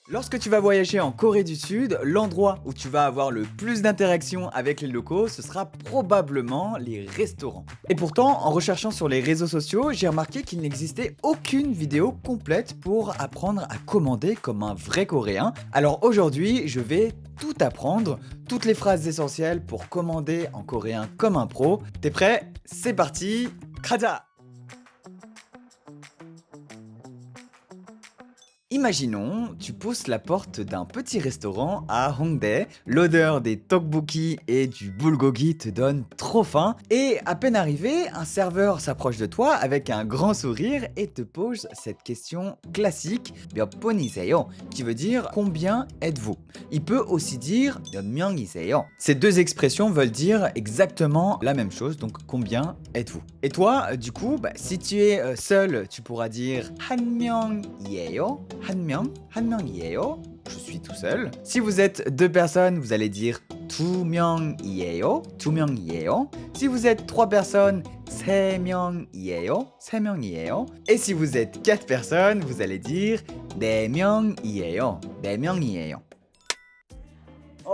Lorsque tu vas voyager en Corée du Sud, l'endroit où tu vas avoir le plus d'interactions avec les locaux, ce sera probablement les restaurants. Et pourtant, en recherchant sur les réseaux sociaux, j'ai remarqué qu'il n'existait aucune vidéo complète pour apprendre à commander comme un vrai Coréen. Alors aujourd'hui, je vais tout apprendre, toutes les phrases essentielles pour commander en coréen comme un pro. T'es prêt? C'est parti, Kraja! Imaginons, tu pousses la porte d'un petit restaurant à Hongdae, l'odeur des tteokbokki et du bulgogi te donne trop faim, et à peine arrivé, un serveur s'approche de toi avec un grand sourire et te pose cette question classique, 몇 분이세요, qui veut dire combien êtes-vous. Il peut aussi dire 몇 명이세요. Ces deux expressions veulent dire exactement la même chose, donc combien êtes-vous. Et toi, du coup, si tu es seul, tu pourras dire 한 명이에요. 한 명이에요. Je suis tout seul. Si vous êtes deux personnes, vous allez dire 두 명이에요. 두 명이에요. Si vous êtes trois personnes, 세 명이에요. 세 명이에요. Et si vous êtes quatre personnes, vous allez dire 네 명이에요. 네 명이에요.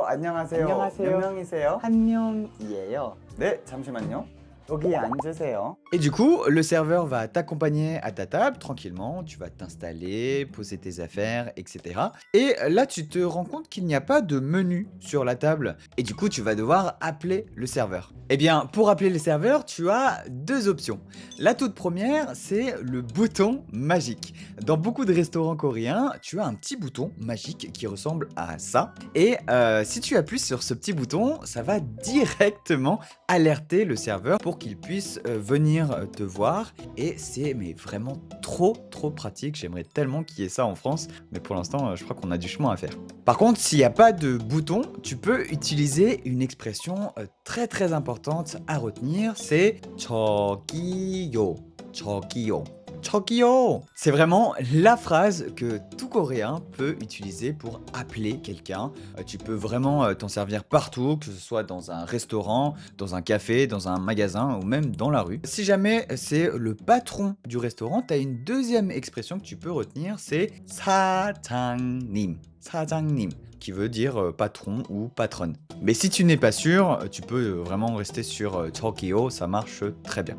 안녕하세요. 안녕하세요. 몇 명이세요? 한 명이에요. 네, 잠시만요. 여기 앉으세요. Et du coup, le serveur va t'accompagner à ta table tranquillement, tu vas t'installer, poser tes affaires, etc. Et là, tu te rends compte qu'il n'y a pas de menu sur la table. Et du coup, tu vas devoir appeler le serveur. Eh bien, pour appeler le serveur, tu as deux options. La toute première, c'est le bouton magique. Dans beaucoup de restaurants coréens, tu as un petit bouton magique qui ressemble à ça. Et si tu appuies sur ce petit bouton, ça va directement alerter le serveur pour qu'il puisse venir te voir. Et c'est vraiment trop pratique. J'aimerais tellement qu'il y ait ça en France. Mais pour l'instant, je crois qu'on a du chemin à faire. Par contre, s'il n'y a pas de bouton, tu peux utiliser une expression très importante à retenir. C'est 저기요. 저기요. 저기요. C'est vraiment la phrase que tout Coréen peut utiliser pour appeler quelqu'un. Tu peux vraiment t'en servir partout, que ce soit dans un restaurant, dans un café, dans un magasin ou même dans la rue. Si jamais c'est le patron du restaurant, tu as une deuxième expression que tu peux retenir, c'est 사장님. 사장님, qui veut dire patron ou patronne. Mais si tu n'es pas sûr, tu peux vraiment rester sur 저기요, ça marche très bien.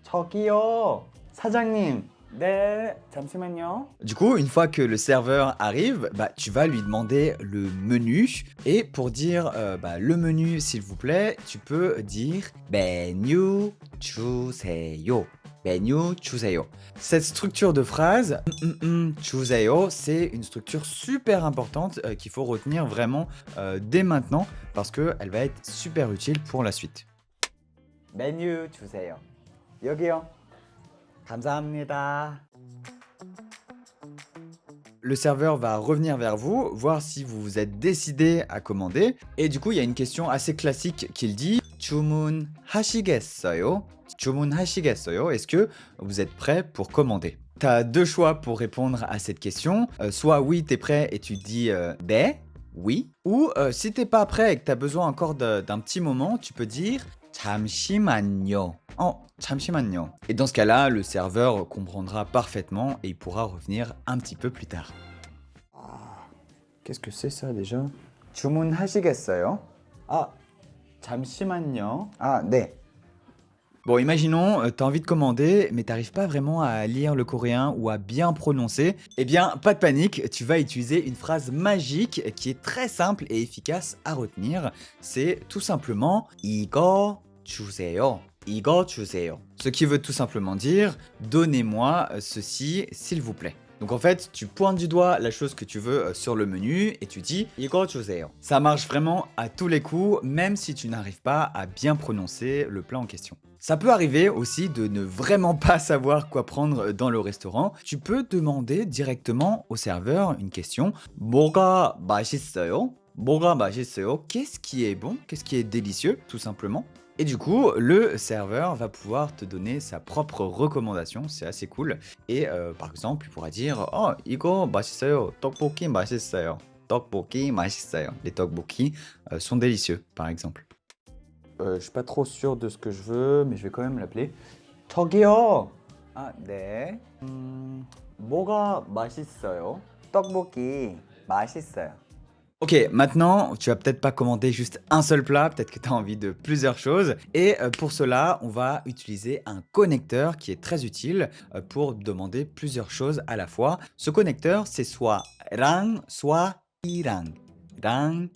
저기요. 사장님. 네, 잠시만요. Du coup, une fois que le serveur arrive, tu vas lui demander le menu. Et pour dire le menu, s'il vous plaît, tu peux dire 메뉴 주세요. 메뉴 주세요. Cette structure de phrase, 주세요, c'est une structure super importante qu'il faut retenir vraiment dès maintenant parce qu'elle va être super utile pour la suite. 메뉴 주세요. 여기요. 감사합니다. Le serveur va revenir vers vous, voir si vous vous êtes décidé à commander. Et du coup, il y a une question assez classique qu'il dit 주문하시겠어요? 주문하시겠어요? Est-ce que vous êtes prêt pour commander? Tu as deux choix pour répondre à cette question. Soit oui, tu es prêt et tu dis 네, oui. Ou si t'es pas prêt et que tu as besoin encore d'un petit moment, tu peux dire 잠시만요. Oh, 잠시만요. Et dans ce cas-là, le serveur comprendra parfaitement et il pourra revenir un petit peu plus tard. Qu'est-ce que c'est ça déjà? 주문하시겠어요? 잠시만요. 네. Bon, imaginons, tu as envie de commander, mais t'arrives pas vraiment à lire le coréen ou à bien prononcer. Eh bien, pas de panique, tu vas utiliser une phrase magique qui est très simple et efficace à retenir. C'est tout simplement 이거 주세요. 이거 주세요. Ce qui veut tout simplement dire donnez-moi ceci, s'il vous plaît. Donc en fait, tu pointes du doigt la chose que tu veux sur le menu et tu dis 이거 주세요. Ça marche vraiment à tous les coups, même si tu n'arrives pas à bien prononcer le plat en question. Ça peut arriver aussi de ne vraiment pas savoir quoi prendre dans le restaurant. Tu peux demander directement au serveur une question. 뭐가 맛있어요? 뭐가 맛있어요? Qu'est-ce qui est bon? Qu'est-ce qui est délicieux, tout simplement? Et du coup, le serveur va pouvoir te donner sa propre recommandation, c'est assez cool. Et par exemple, il pourra dire 이거 맛있어요. 떡볶이 맛있어요. 떡볶이 맛있어요. Les tteokbokki sont délicieux, par exemple. Je suis pas trop sûr de ce que je veux, mais je vais quand même l'appeler. 저기요. 네. 뭐가 맛있어요? 떡볶이. 맛있어요. Ok, maintenant, tu vas peut-être pas commander juste un seul plat, peut-être que tu as envie de plusieurs choses. Et pour cela, on va utiliser un connecteur qui est très utile pour demander plusieurs choses à la fois. Ce connecteur, c'est soit rang, soit irang. Rang,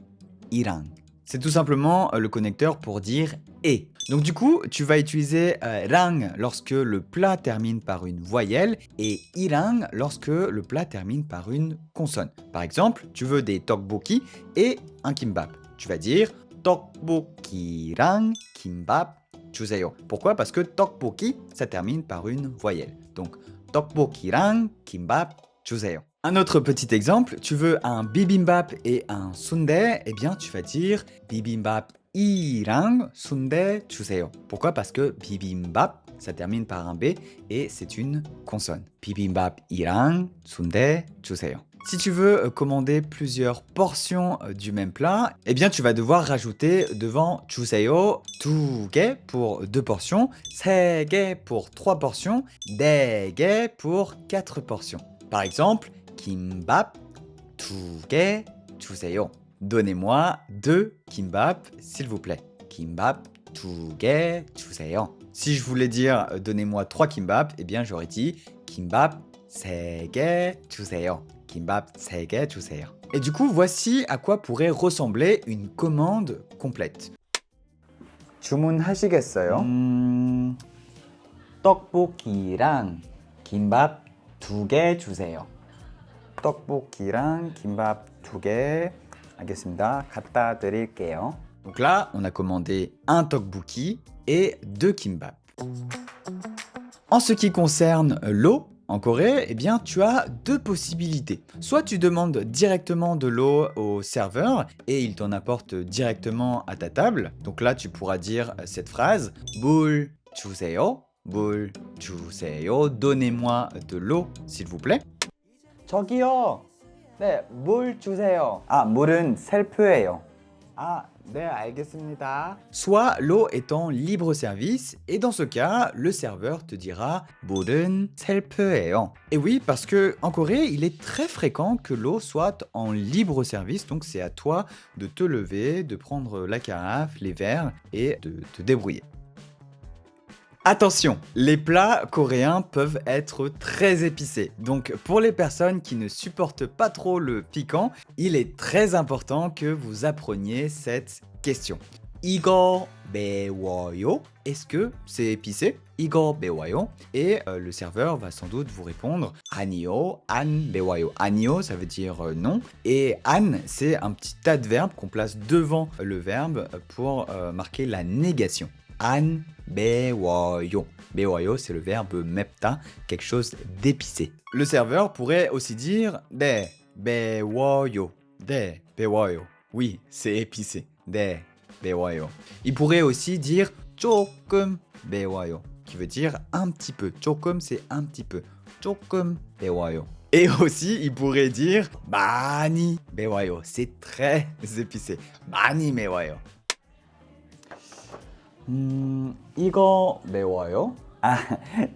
irang. C'est tout simplement le connecteur pour dire et. Donc du coup, tu vas utiliser rang lorsque le plat termine par une voyelle et irang lorsque le plat termine par une consonne. Par exemple, tu veux des tteokbokki et un kimbap. Tu vas dire tteokbokki랑 kimbap 주세요. Pourquoi? Parce que tteokbokki, ça termine par une voyelle. Donc tteokbokki랑 kimbap 주세요. Un autre petit exemple, tu veux un bibimbap et un sundae, eh bien tu vas dire bibimbap 이랑 sundae 주세요. Pourquoi? Parce que bibimbap, ça termine par un B et c'est une consonne. bibimbap 이랑 sundae 주세요. Si tu veux commander plusieurs portions du même plat, eh bien tu vas devoir rajouter devant 주세요 2개 pour 2 portions, 3개 pour 3 portions, 4개 pour 4 portions. Par exemple, 김밥 2개 주세요. Donnez-moi 2 kimbap, s'il vous plaît. Kimbap 2개 주세요. Si je voulais dire donnez-moi 3 kimbap, eh bien j'aurais dit kimbap 3개 주세요. Kimbap 3개 주세요. Et du coup, voici à quoi pourrait ressembler une commande complète. 주문하시겠어요? 떡볶이랑 김밥 2개 주세요. 떡볶이랑 김밥 2개. 알겠습니다. 갖다 드릴게요. Donc là, on a commandé un tteokbokki et 2 kimbap. En ce qui concerne l'eau, en Corée, eh bien, tu as 2 possibilités. Soit tu demandes directement de l'eau au serveur et il t'en apporte directement à ta table. Donc là, tu pourras dire cette phrase 물 주세요. 물 주세요. Donnez-moi de l'eau, s'il vous plaît. 저기요. 네, 물 주세요. 아, 물은 셀프예요. 아, 네, 알겠습니다. Soit l'eau est en libre service et dans ce cas, le serveur te dira 물은 셀프예요. Et oui, parce que en Corée, il est très fréquent que l'eau soit en libre service, donc c'est à toi de te lever, de prendre la carafe, les verres et de te débrouiller. Attention, les plats coréens peuvent être très épicés. Donc pour les personnes qui ne supportent pas trop le piquant, il est très important que vous appreniez cette question. 이거 매워요? Est-ce que c'est épicé? 이거 매워요? Et le serveur va sans doute vous répondre 아니요, 안 매워요. 아니요, ça veut dire non. Et 안, c'est un petit adverbe qu'on place devant le verbe pour marquer la négation. 안 매워요. 매워요, c'est le verbe 맵다, quelque chose d'épicé. Le serveur pourrait aussi dire 네, 매워요. 네, 매워요. Oui, c'est épicé. 네, 매워요. Il pourrait aussi dire 조금 매워요, qui veut dire un petit peu. 조금, c'est un petit peu. 조금 매워요. Et aussi, il pourrait dire 많이 매워요. C'est très épicé. 많이 매워요. 이거 매워요? 아,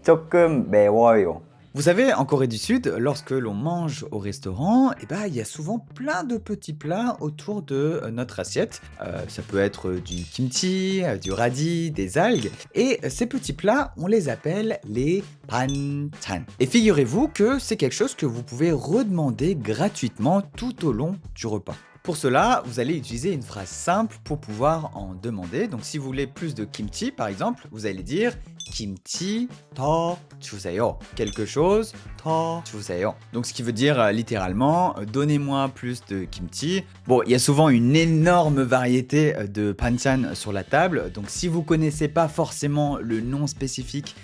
조금 매워요. Vous savez, en Corée du Sud, lorsque l'on mange au restaurant, eh ben, il y a souvent plein de petits plats autour de notre assiette. Ça peut être du kimchi, du radis, des algues. Et ces petits plats, on les appelle les banchan. Et figurez-vous que c'est quelque chose que vous pouvez redemander gratuitement tout au long du repas. Pour cela, vous allez utiliser une phrase simple pour pouvoir en demander. Donc si vous voulez plus de kimchi, par exemple, vous allez dire kimchi 더 주세요. Quelque chose 더 주세요. Donc ce qui veut dire littéralement donnez-moi plus de kimchi. Bon, il y a souvent une énorme variété de banchan sur la table. Donc si vous connaissez pas forcément le nom spécifique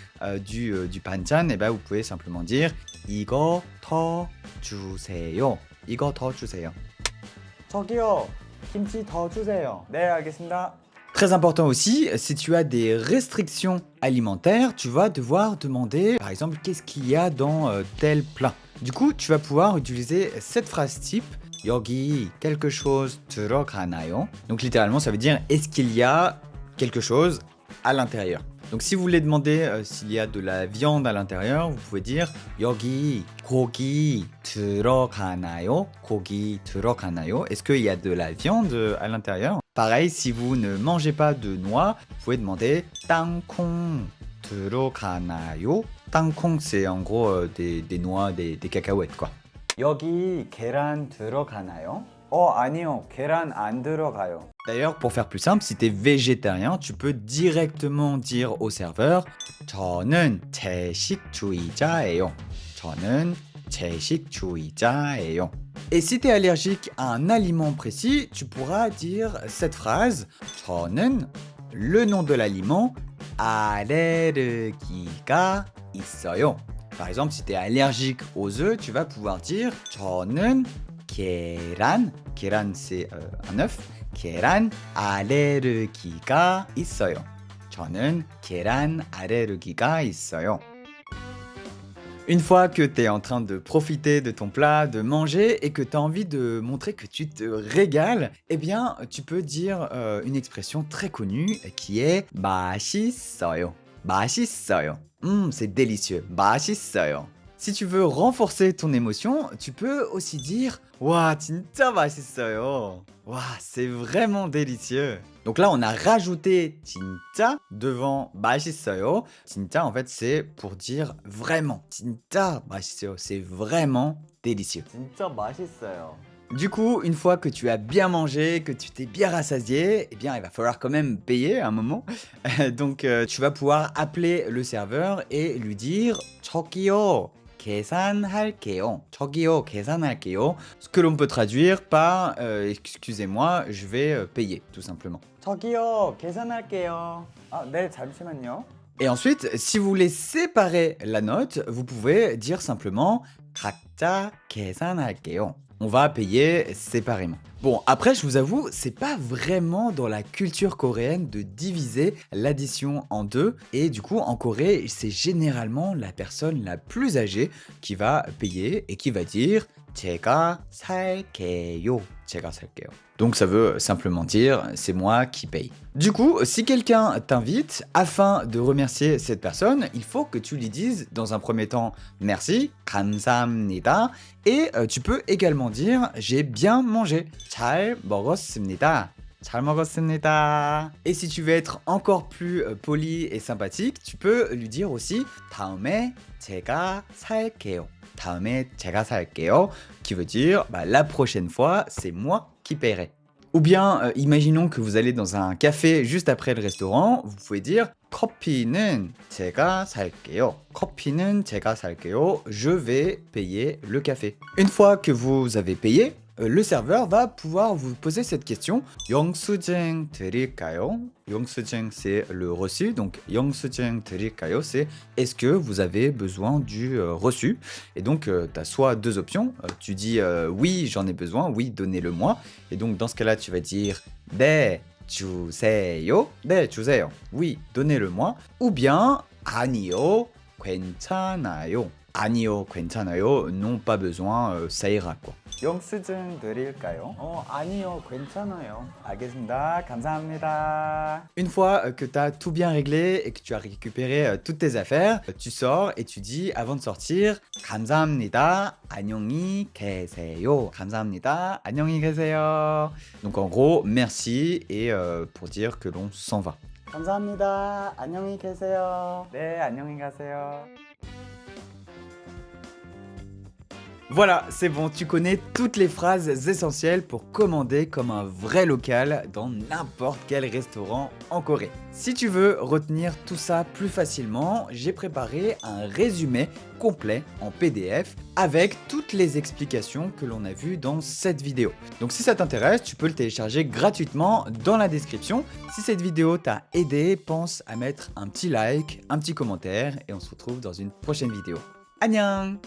du banchan, eh ben, vous pouvez simplement dire 이거 더 주세요. 이거 더 주세요. 저기요, 김치 더 주세요. 네, 알겠습니다. Très important aussi, si tu as des restrictions alimentaires, tu vas devoir demander, par exemple, qu'est-ce qu'il y a dans tel plat. Du coup, tu vas pouvoir utiliser cette phrase type, 여기 quelque chose 들어가나요? Donc littéralement, ça veut dire, est-ce qu'il y a quelque chose à l'intérieur? Donc si vous voulez demander s'il y a de la viande à l'intérieur, vous pouvez dire 여기 고기 들어가나요? 고기 들어가나요? Est-ce qu'il y a de la viande à l'intérieur? Pareil, si vous ne mangez pas de noix, vous pouvez demander 땅콩 들어가나요? 땅콩, c'est en gros des noix, des cacahuètes quoi. 여기 계란 들어가나요? 아니요. 계란 안 들어가요. D'ailleurs, pour faire plus simple, si tu es végétarien, tu peux directement dire au serveur 저는 채식주의자예요. 저는 채식주의자예요. Et si tu es allergique à un aliment précis, tu pourras dire cette phrase 저는 le nom de l'aliment 알레르기가 있어요. Par exemple, si tu es allergique aux œufs, tu vas pouvoir dire 저는 계란, 계란 c'est un œuf, 계란 알레르기가 있어요. 저는 계란 알레르기가 있어요. Une fois que tu es en train de profiter de ton plat, de manger et que tu as envie de montrer que tu te régales, eh bien, tu peux dire une expression très connue qui est 맛있어요. 맛있어요. C'est délicieux. 맛있어요. Si tu veux renforcer ton émotion, tu peux aussi dire Waouh, 진짜 맛있어요. Waouh, c'est vraiment délicieux. Donc là, on a rajouté 진짜 devant 맛있어요. 진짜, en fait, c'est pour dire vraiment. 진짜 맛있어요. C'est vraiment délicieux. 진짜 맛있어요. Du coup, une fois que tu as bien mangé, que tu t'es bien rassasié, eh bien, il va falloir quand même payer à un moment. Donc, tu vas pouvoir appeler le serveur et lui dire 저기요. 계산할게요. 저기요, 계산할게요. Ce que l'on peut traduire par excusez-moi, je vais payer, tout simplement. 저기요, 계산할게요. 네, 잠시만요. Et ensuite, si vous voulez séparer la note, vous pouvez dire simplement 각자 계산할게요. On va payer séparément. Bon, après, je vous avoue, c'est pas vraiment dans la culture coréenne de diviser l'addition en deux. Et du coup, en Corée, c'est généralement la personne la plus âgée qui va payer et qui va dire 제가 살게요. 제가 살게요. Donc ça veut simplement dire c'est moi qui paye. Du coup, si quelqu'un t'invite, afin de remercier cette personne, il faut que tu lui dises dans un premier temps merci, 감사합니다, et tu peux également dire j'ai bien mangé, 잘 먹었습니다. 잘 먹었습니다. Et si tu veux être encore plus poli et sympathique, tu peux lui dire aussi 다음에 제가 살게요. 다음에 제가 살게요, qui veut dire la prochaine fois, c'est moi qui paierai. Ou bien, imaginons que vous allez dans un café juste après le restaurant, vous pouvez dire 커피는 제가 살게요. 커피는 제가 살게요. Je vais payer le café. Une fois que vous avez payé, le serveur va pouvoir vous poser cette question. 영수증 드릴까요? 영수증, c'est le reçu. Donc, 영수증 드릴까요? C'est est-ce que vous avez besoin du reçu? Et donc, tu as soit deux options. Tu dis oui, j'en ai besoin. Oui, donnez-le-moi. Et donc, dans ce cas-là, tu vas dire 네, 주세요. 네, 주세요. Oui, donnez-le-moi. Ou bien 아니요, 괜찮아요. 아니요, 괜찮아요. Non, pas besoin, ça ira quoi. 영수증 드릴까요? 아니요, 괜찮아요. 알겠습니다. 감사합니다. Une fois que tu as tout bien réglé et que tu as récupéré toutes tes affaires, tu sors et tu dis avant de sortir 감사합니다. 안녕히 계세요. 감사합니다. 안녕히 계세요. Donc en gros, merci et pour dire que l'on s'en va. 감사합니다. 안녕히 계세요. 네, 안녕히 가세요. Voilà, c'est bon, tu connais toutes les phrases essentielles pour commander comme un vrai local dans n'importe quel restaurant en Corée. Si tu veux retenir tout ça plus facilement, j'ai préparé un résumé complet en PDF avec toutes les explications que l'on a vues dans cette vidéo. Donc si ça t'intéresse, tu peux le télécharger gratuitement dans la description. Si cette vidéo t'a aidé, pense à mettre un petit like, un petit commentaire et on se retrouve dans une prochaine vidéo. Annyeong!